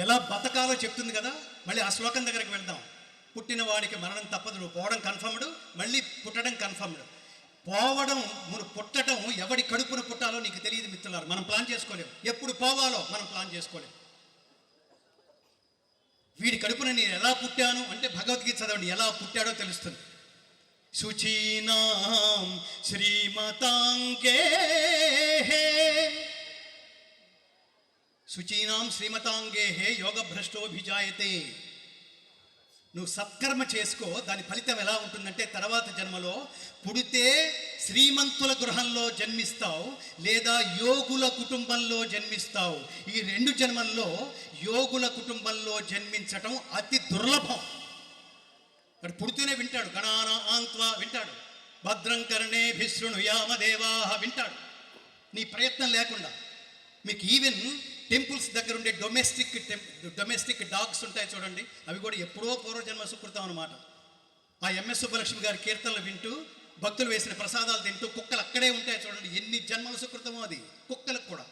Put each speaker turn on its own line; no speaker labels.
ఎలా బతకాలో చెప్తుంది కదా. మళ్ళీ ఆ శ్లోకం దగ్గరికి వెళ్దాం. పుట్టిన వాడికి మరణం తప్పదు, నువ్వు పోవడం కన్ఫర్మ్డ్, మళ్ళీ పుట్టడం కన్ఫర్మ్డ్. పోవడం, నువ్వు పుట్టడం ఎవడి కడుపున పుట్టాలో నీకు తెలియదు మిత్రులారు. మనం ప్లాన్ చేసుకోలేము, ఎప్పుడు పోవాలో మనం ప్లాన్ చేసుకోలేము. వీడి కడుపున నేను ఎలా పుట్టాను అంటే భగవద్గీత చదవండి, ఎలా పుట్టాడో తెలుస్తుంది. శుచీనాం శ్రీమతాంగే, శుచీనాం శ్రీమతాంగే యోగభ్రష్టోభిజాయతే. నువ్వు సత్కర్మ చేసుకో, దాని ఫలితం ఎలా ఉంటుందంటే తర్వాత జన్మలో పుడితే శ్రీమంతుల గృహంలో జన్మిస్తావు, లేదా యోగుల కుటుంబంలో జన్మిస్తావు. ఈ 2 జన్మల్లో యోగుల కుటుంబంలో జన్మించటం అతి దుర్లభం. వాడు పుడితేనే వింటాడు, గణానా ఆంత్వా వింటాడు, భద్రం కర్ణేభిః శృణుయామదేవాః వింటాడు, నీ ప్రయత్నం లేకుండా. మీకు ఈవెన్ టెంపుల్స్ దగ్గర ఉండే డొమెస్టిక్ డాగ్స్ ఉంటాయి చూడండి, అవి కూడా ఎప్పుడో పూర్వజన్మ సుకృతం అనమాట. ఆ ఎంఎస్ సుబ్బలక్ష్మి గారి కీర్తనలు వింటూ, భక్తులు వేసిన ప్రసాదాలు తింటూ కుక్కలు అక్కడే ఉంటాయి చూడండి, ఎన్ని జన్మల సుకృతమో అది కుక్కలకు కూడా.